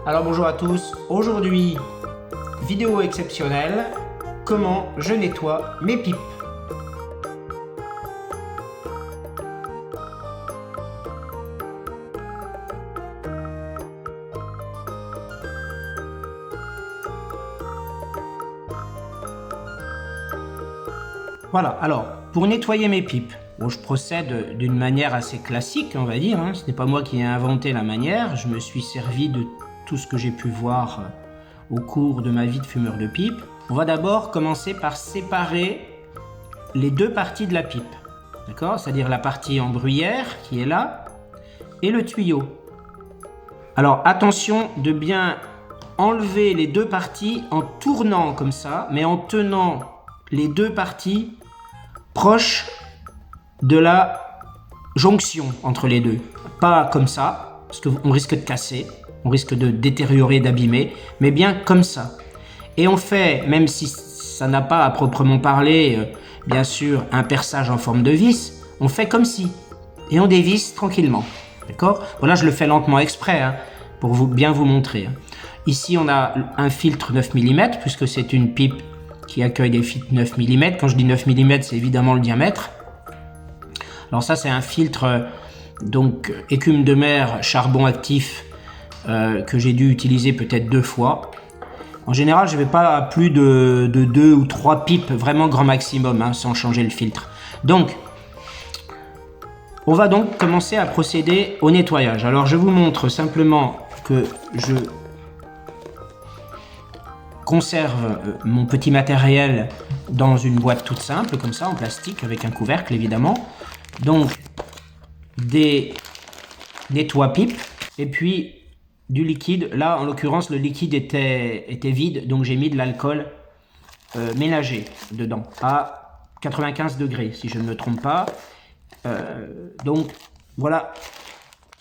Alors bonjour à tous, aujourd'hui, vidéo exceptionnelle, comment je nettoie mes pipes. Voilà, alors, pour nettoyer mes pipes, bon, je procède d'une manière assez classique, on va dire, hein. Ce n'est pas moi qui ai inventé la manière, je me suis servi de tout ce que j'ai pu voir au cours de ma vie de fumeur de pipe. On va d'abord commencer par séparer les deux parties de la pipe, d'accord? C'est-à-dire la partie en bruyère qui est là et le tuyau. Alors attention de bien enlever les deux parties en tournant comme ça, mais en tenant les deux parties proches de la jonction entre les deux. Pas comme ça, parce qu'on risque de casser, on risque de détériorer, d'abîmer, mais bien comme ça. Et on fait, même si ça n'a pas à proprement parler, bien sûr, un perçage en forme de vis, on fait comme si. Et on dévisse tranquillement. D'accord? Voilà, je le fais lentement exprès, hein, pour bien vous montrer. Ici, on a un filtre 9 mm, puisque c'est une pipe qui accueille des filtres 9 mm. Quand je dis 9 mm, c'est évidemment le diamètre. Alors ça, c'est un filtre donc écume de mer charbon actif que j'ai dû utiliser peut-être 2 fois. En général, je ne vais pas à plus de 2 ou 3 pipes, vraiment grand maximum, hein, sans changer le filtre. Donc, on va donc commencer à procéder au nettoyage. Alors, je vous montre simplement que je conserve mon petit matériel dans une boîte toute simple, comme ça, en plastique, avec un couvercle, évidemment. Donc, des nettoie-pipes, et puis du liquide. Là, en l'occurrence, le liquide était vide, donc j'ai mis de l'alcool ménager dedans, à 95 degrés, si je ne me trompe pas. Donc, voilà,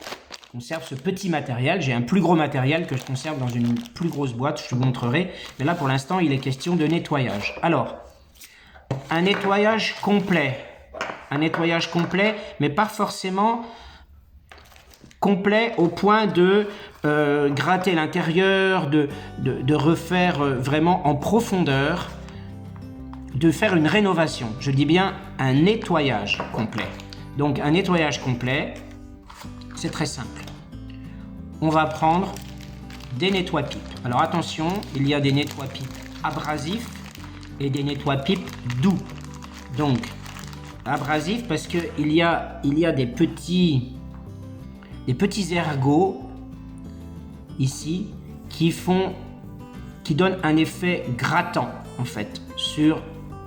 je conserve ce petit matériel. J'ai un plus gros matériel que je conserve dans une plus grosse boîte, je vous montrerai. Mais là, pour l'instant, il est question de nettoyage. Alors, un nettoyage complet, mais pas forcément complet au point de gratter l'intérieur, de refaire vraiment en profondeur, de faire une rénovation. Je dis bien un nettoyage complet. Donc un nettoyage complet, c'est très simple. On va prendre des nettoie-pipes. Alors attention, il y a des nettoie-pipes abrasifs et des nettoie-pipes doux. Donc abrasifs parce que il y a des petits ergots ici qui donnent un effet grattant en fait sur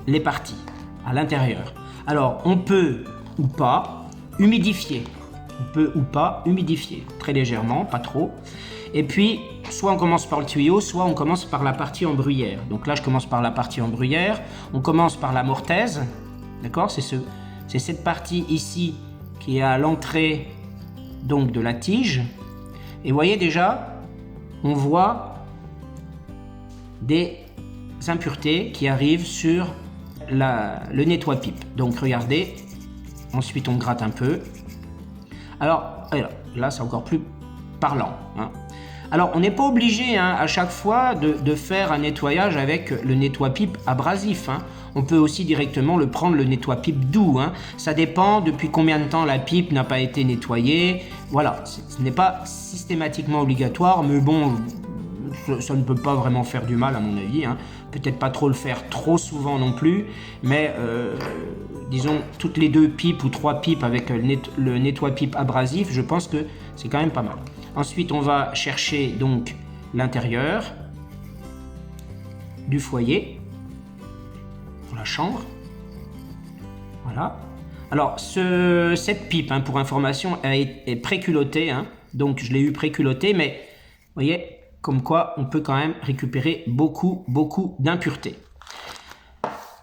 les parties à l'intérieur. Alors on peut ou pas humidifier. Très légèrement, pas trop. Et puis soit on commence par le tuyau, soit on commence par la partie en bruyère. Donc là je commence par la partie en bruyère. On commence par la mortaise. D'accord? C'est cette partie ici qui est à l'entrée donc de la tige. Et vous voyez déjà, on voit des impuretés qui arrivent sur le nettoie-pipe. Donc regardez, ensuite on gratte un peu. Alors là c'est encore plus parlant, hein. Alors on n'est pas obligé, hein, à chaque fois de faire un nettoyage avec le nettoie-pipe abrasif, hein. On peut aussi directement prendre le nettoie-pipe doux, hein. Ça dépend depuis combien de temps la pipe n'a pas été nettoyée. Voilà, ce n'est pas systématiquement obligatoire, mais bon, ça ne peut pas vraiment faire du mal à mon avis, hein. Peut-être pas trop le faire trop souvent non plus, mais disons toutes les 2 pipes ou 3 pipes avec le nettoie-pipe abrasif, je pense que c'est quand même pas mal. Ensuite, on va chercher donc l'intérieur du foyer, pour la chambre. Voilà. Alors, cette pipe, hein, pour information, est pré-culottée, hein, donc je l'ai eu pré-culottée, mais vous voyez, comme quoi on peut quand même récupérer beaucoup d'impuretés.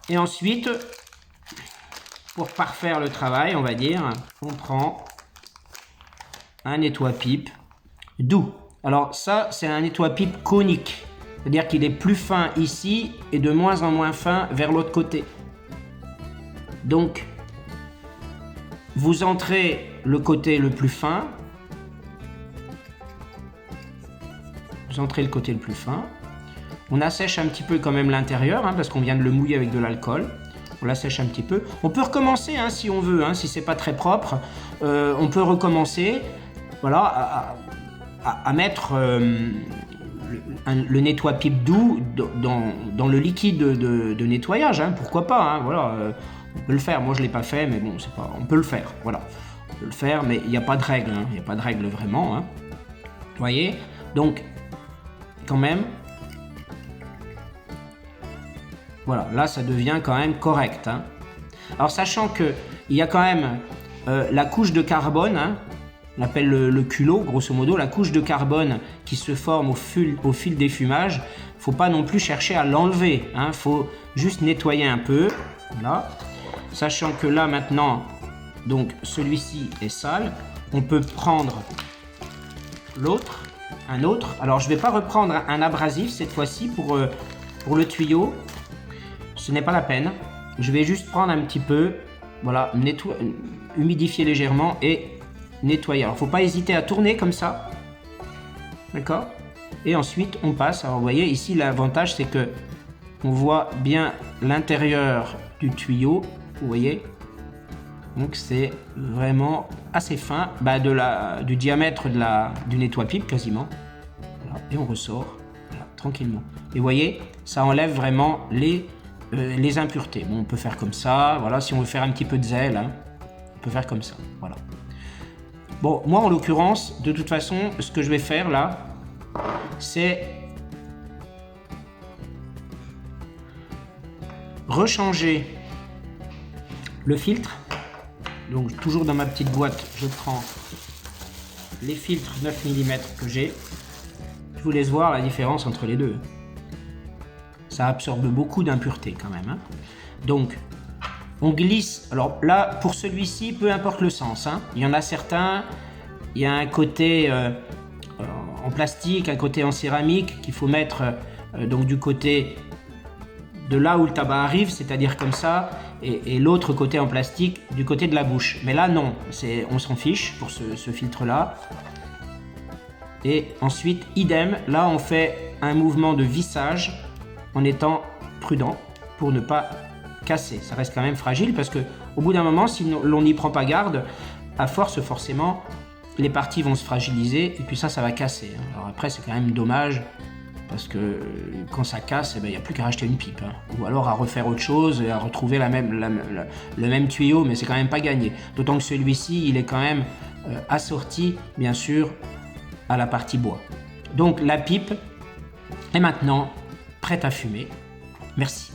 Et ensuite, pour parfaire le travail, on va dire, on prend un nettoie-pipe doux. Alors ça, c'est un nettoie-pipe conique, c'est-à-dire qu'il est plus fin ici et de moins en moins fin vers l'autre côté. Donc, vous entrez le côté le plus fin, vous entrez le côté le plus fin. On assèche un petit peu quand même l'intérieur, hein, parce qu'on vient de le mouiller avec de l'alcool. On l'assèche un petit peu. On peut recommencer hein, si on veut, hein, si c'est pas très propre. On peut recommencer, voilà, à mettre le nettoie-pipe doux dans le liquide de nettoyage. Hein, pourquoi pas, hein, voilà, on peut le faire. Moi, je l'ai pas fait, mais bon, c'est pas. On peut le faire, voilà. On peut le faire, mais il n'y a pas de règle. Hein, il n'y a pas de règle vraiment. Hein. Vous voyez, donc, quand même. Voilà, là ça devient quand même correct. Hein. Alors sachant qu'il y a quand même la couche de carbone, hein, on appelle le culot grosso modo, la couche de carbone qui se forme au fil des fumages, faut pas non plus chercher à l'enlever, hein, faut juste nettoyer un peu, voilà. Sachant que là maintenant, donc celui-ci est sale, on peut prendre l'autre, un autre, alors je vais pas reprendre un abrasif cette fois-ci pour le tuyau. Ce n'est pas la peine. Je vais juste prendre un petit peu, voilà, humidifier légèrement et nettoyer. Alors, il ne faut pas hésiter à tourner comme ça. D'accord? Et ensuite, on passe. Alors, vous voyez, ici, l'avantage, c'est que on voit bien l'intérieur du tuyau. Vous voyez? Donc, c'est vraiment assez fin, du diamètre du nettoie-pipe quasiment. Voilà, et on ressort, voilà, tranquillement. Et vous voyez, ça enlève vraiment les impuretés. Bon, on peut faire comme ça, voilà, si on veut faire un petit peu de zèle, hein, on peut faire comme ça, voilà. Bon, moi en l'occurrence, de toute façon, ce que je vais faire là, c'est rechanger le filtre. Donc toujours dans ma petite boîte, je prends les filtres 9 mm que j'ai. Je vous laisse voir la différence entre les deux. Ça absorbe beaucoup d'impuretés quand même. Hein. Donc, on glisse. Alors là, pour celui-ci, peu importe le sens. Hein. Il y en a certains, il y a un côté en plastique, un côté en céramique qu'il faut mettre donc du côté de là où le tabac arrive, c'est-à-dire comme ça, et l'autre côté en plastique du côté de la bouche. Mais là, non. On s'en fiche pour ce filtre-là. Et ensuite, idem, là, on fait un mouvement de vissage en étant prudent pour ne pas casser. Ça reste quand même fragile parce que au bout d'un moment, si l'on n'y prend pas garde, à force forcément, les parties vont se fragiliser et puis ça va casser. Alors après, c'est quand même dommage parce que quand ça casse, il n'y a plus qu'à racheter une pipe. Hein. Ou alors à refaire autre chose et à retrouver le même tuyau, mais c'est quand même pas gagné. D'autant que celui-ci, il est quand même assorti, bien sûr, à la partie bois. Donc la pipe est maintenant prête à fumer. Merci.